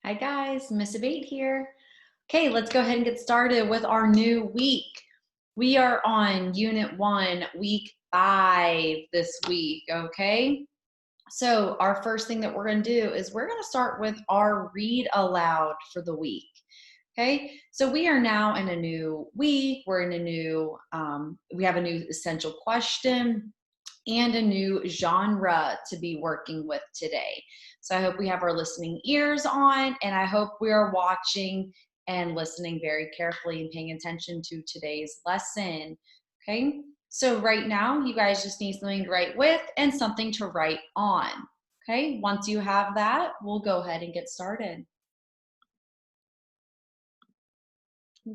Hi guys, Miss Abate here. Okay, let's go ahead and get started with our new week. We are on Unit 1, Week 5 this week, okay? So our first thing that we're going to do is we're going to start with our read aloud for the week. Okay, so we are now in a new week. We're in a new, we have a new essential question and a new genre to be working with today. So I hope we have our listening ears on, and I hope we are watching and listening very carefully and paying attention to today's lesson. Okay, so right now you guys just need something to write with and something to write on. Okay, once you have that, we'll go ahead and get started.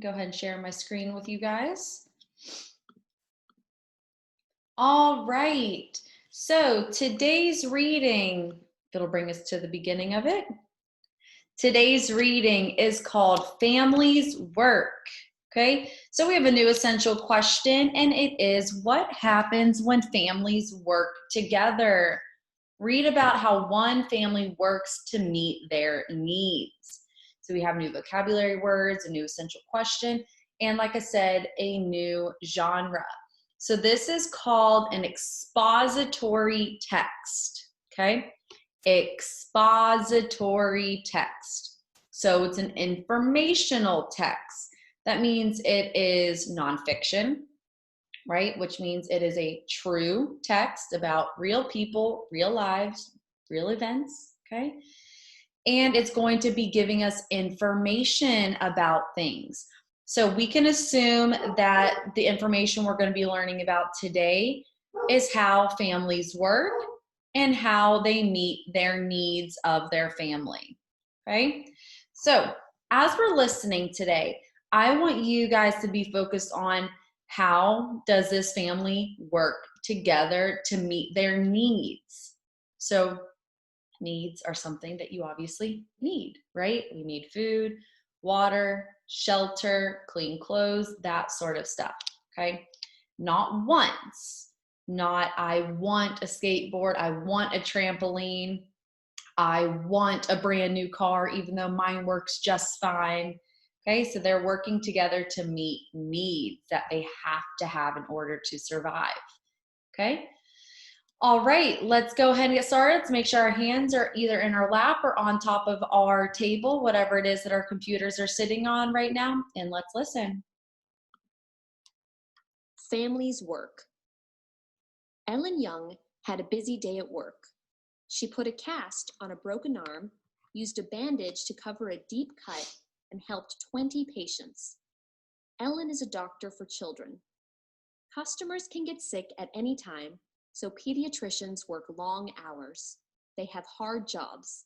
Go ahead and share my screen with you guys. All right. So today's reading, it'll bring us to the beginning of it. Today's reading is called Families Work. Okay, so we have a new essential question, and it is, what happens when families work together? Read about how one family works to meet their needs. So we have new vocabulary words, a new essential question, and like I said, a new genre. So this is called an expository text, okay? Expository text. So it's an informational text. That means it is nonfiction, right? Which means it is a true text about real people, real lives, real events, okay? And it's going to be giving us information about things. So we can assume that the information we're going to be learning about today is how families work and how they meet their needs of their family, okay? So as we're listening today, I want you guys to be focused on, how does this family work together to meet their needs? So needs are something that you obviously need, right? We need food, water, shelter, clean clothes, that sort of stuff, okay? Not wants, not I want a skateboard, I want a trampoline, I want a brand new car, even though mine works just fine. Okay, so they're working together to meet needs that they have to have in order to survive. Okay, all right, let's go ahead and get started. Let's make sure our hands are either in our lap or on top of our table, whatever it is that our computers are sitting on right now, and let's listen. Families work. Ellen Young had a busy day at work. She put a cast on a broken arm, used a bandage to cover a deep cut, and helped 20 patients. Ellen is a doctor for children. Customers can get sick at any time, so pediatricians work long hours. They have hard jobs.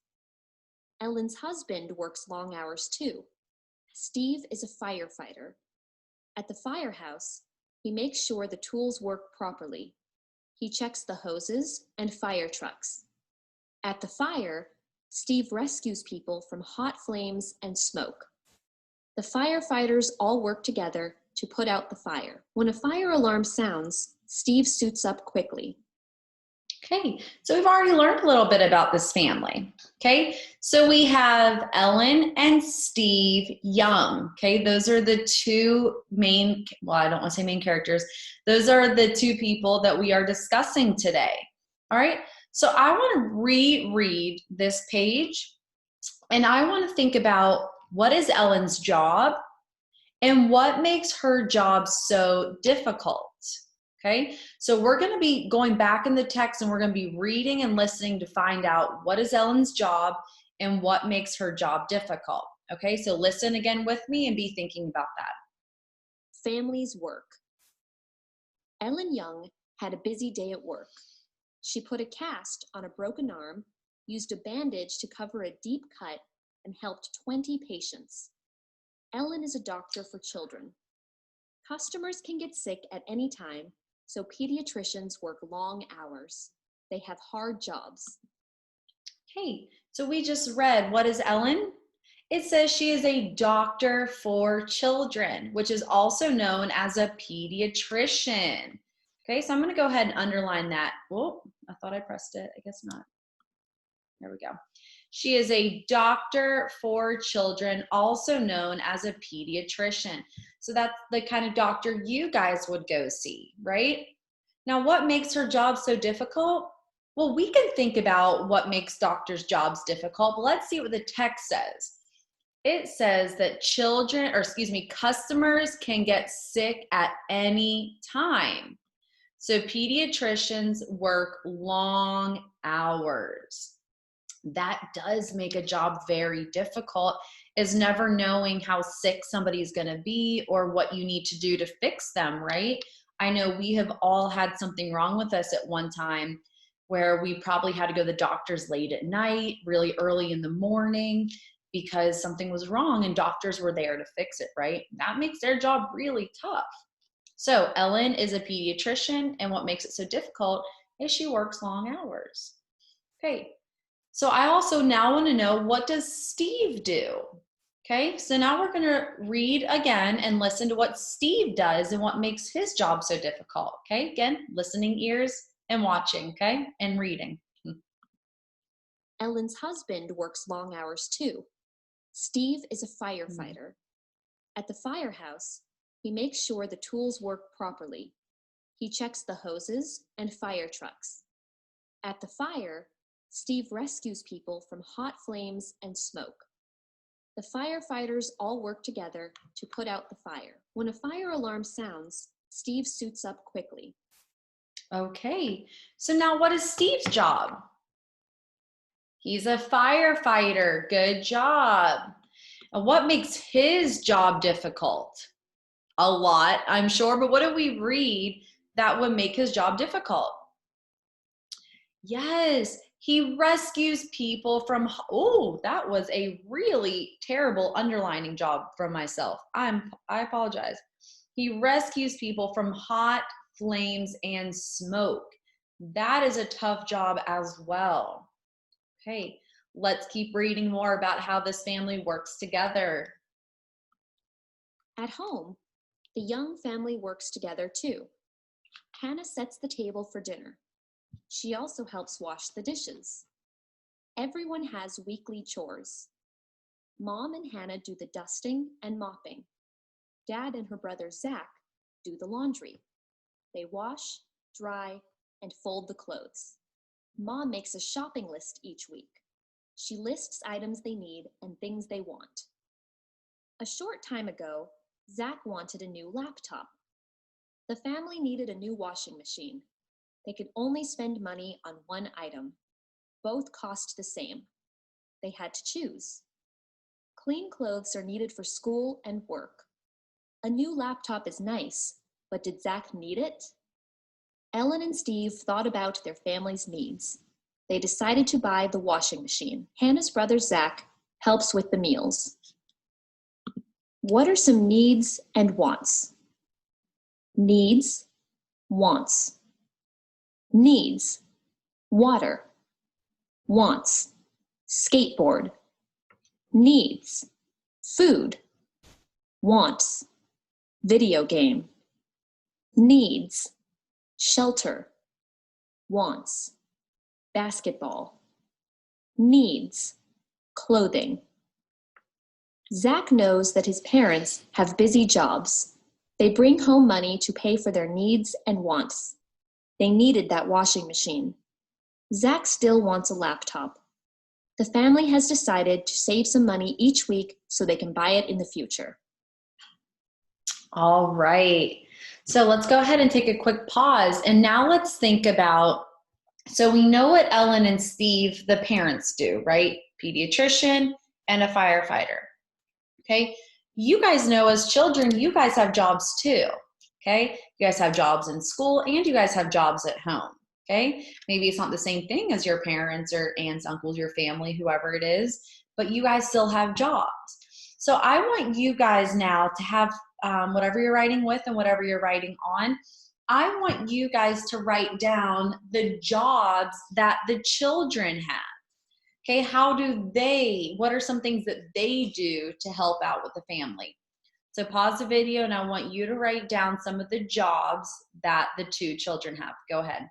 Ellen's husband works long hours too. Steve is a firefighter. At the firehouse, he makes sure the tools work properly. He checks the hoses and fire trucks. At the fire, Steve rescues people from hot flames and smoke. The firefighters all work together to put out the fire. When a fire alarm sounds, Steve suits up quickly. Okay, so we've already learned a little bit about this family. Okay, so we have Ellen and Steve Young. Okay, those are the two main, well, I don't want to say main characters. Those are the two people that we are discussing today. All right, so I want to reread this page, and I want to think about, what is Ellen's job and what makes her job so difficult? Okay, so we're going to be going back in the text, and we're going to be reading and listening to find out what is Ellen's job and what makes her job difficult. Okay, so listen again with me and be thinking about that. Families work. Ellen Young had a busy day at work. She put a cast on a broken arm, used a bandage to cover a deep cut, and helped 20 patients. Ellen is a doctor for children. Customers can get sick at any time, so pediatricians work long hours. They have hard jobs. Okay, so we just read, what is Ellen? It says she is a doctor for children, which is also known as a pediatrician. Okay, so I'm going to go ahead and underline that. Oh, I thought I pressed it. I guess not. There we go. She is a doctor for children, also known as a pediatrician. So that's the kind of doctor you guys would go see, right? Now, what makes her job so difficult? Well, we can think about what makes doctors' jobs difficult, but let's see what the text says. It says that customers can get sick at any time. So pediatricians work long hours. That does make a job very difficult, is never knowing how sick somebody's going to be or what you need to do to fix them, right? I know we have all had something wrong with us at one time where we probably had to go to the doctor's late at night, really early in the morning because something was wrong and doctors were there to fix it, right? That makes their job really tough. So Ellen is a pediatrician, and what makes it so difficult is she works long hours. Okay, so I also now want to know, what does Steve do? Okay, so now we're going to read again and listen to what Steve does and what makes his job so difficult. Okay, again, listening ears and watching, okay, and reading. Ellen's husband works long hours too. Steve is a firefighter. At the firehouse, he makes sure the tools work properly. He checks the hoses and fire trucks. At the fire, Steve rescues people from hot flames and smoke. The firefighters all work together to put out the fire. When a fire alarm sounds, Steve suits up quickly. Okay, so now what is Steve's job? He's a firefighter. Good job. And what makes his job difficult? A lot, I'm sure, but what do we read that would make his job difficult? Yes, he rescues people from, oh, that was a really terrible underlining job from myself. I apologize. He rescues people from hot flames and smoke. That is a tough job as well. Okay, let's keep reading more about how this family works together. At home, the young family works together too. Hannah sets the table for dinner. She also helps wash the dishes. Everyone has weekly chores. Mom and Hannah do the dusting and mopping. Dad and her brother Zach do the laundry. They wash, dry, and fold the clothes. Mom makes a shopping list each week. She lists items they need and things they want. A short time ago, Zach wanted a new laptop. The family needed a new washing machine. They could only spend money on one item. Both cost the same. They had to choose. Clean clothes are needed for school and work. A new laptop is nice, but did Zach need it? Ellen and Steve thought about their family's needs. They decided to buy the washing machine. Hannah's brother Zach helps with the meals. What are some needs and wants? Needs, wants. Needs, water. Wants, skateboard. Needs, food. Wants, video game. Needs, shelter. Wants, basketball. Needs, clothing. Zach knows that his parents have busy jobs. They bring home money to pay for their needs and wants. They needed that washing machine. Zach still wants a laptop. The family has decided to save some money each week so they can buy it in the future. All right. So let's go ahead and take a quick pause. And now let's think about, so we know what Ellen and Steve, the parents, do, right? Pediatrician and a firefighter. Okay. You guys know as children, you guys have jobs too. Okay. You guys have jobs in school and you guys have jobs at home. Okay. Maybe it's not the same thing as your parents or aunts, uncles, your family, whoever it is, but you guys still have jobs. So I want you guys now to have whatever you're writing with and whatever you're writing on. I want you guys to write down the jobs that the children have. Okay, what are some things that they do to help out with the family? So pause the video and I want you to write down some of the jobs that the two children have. Go ahead.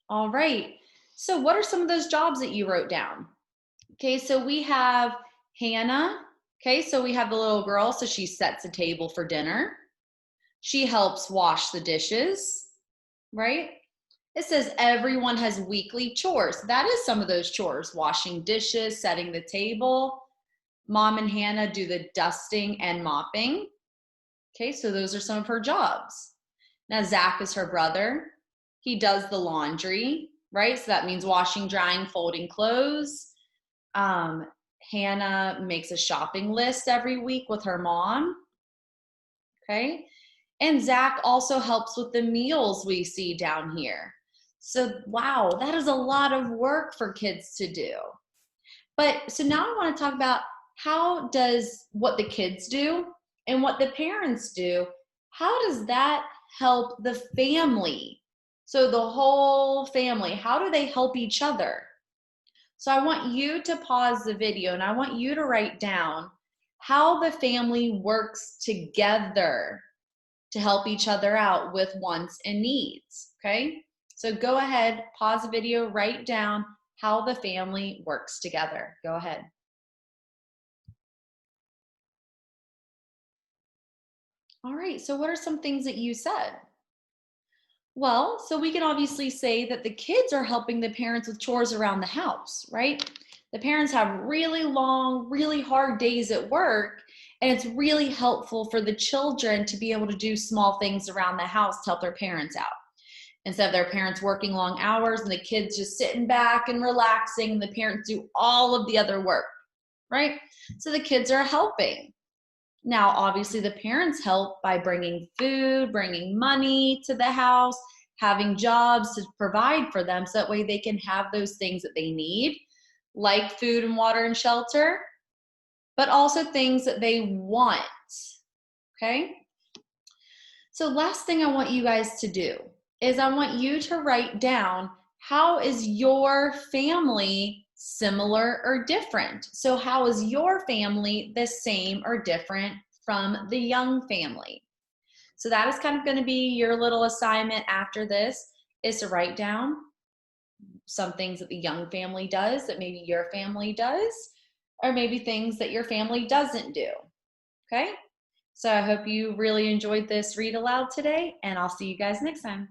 All right. So what are some of those jobs that you wrote down? Okay, so we have Hannah. Okay, so we have the little girl, so she sets a table for dinner. She helps wash the dishes, right? It says everyone has weekly chores. That is some of those chores: washing dishes, setting the table. Mom and Hannah do the dusting and mopping. Okay, so those are some of her jobs. Now, Zach is her brother. He does the laundry, right? So that means washing, drying, folding clothes. Um, Hannah makes a shopping list every week with her mom. Okay. And Zach also helps with the meals we see down here. So, wow, that is a lot of work for kids to do. But so now I want to talk about how does what the kids do and what the parents do, how does that help the family? So the whole family, how do they help each other? So I want you to pause the video and I want you to write down how the family works together to help each other out with wants and needs, okay? So go ahead, pause the video, write down how the family works together. Go ahead. All right, so what are some things that you said? Well, so we can obviously say that the kids are helping the parents with chores around the house, right? The parents have really long, really hard days at work, and it's really helpful for the children to be able to do small things around the house to help their parents out. Instead of their parents working long hours and the kids just sitting back and relaxing, and the parents do all of the other work, right? So the kids are helping. Now, obviously, the parents help by bringing food, bringing money to the house, having jobs to provide for them so that way they can have those things that they need, like food and water and shelter, but also things that they want. Okay? So, last thing I want you guys to do is I want you to write down, how is your family similar or different? So, how is your family the same or different from the Young family? So, that is kind of going to be your little assignment after this, is to write down some things that the Young family does that maybe your family does, or maybe things that your family doesn't do. Okay? So I hope you really enjoyed this read aloud today, and I'll see you guys next time.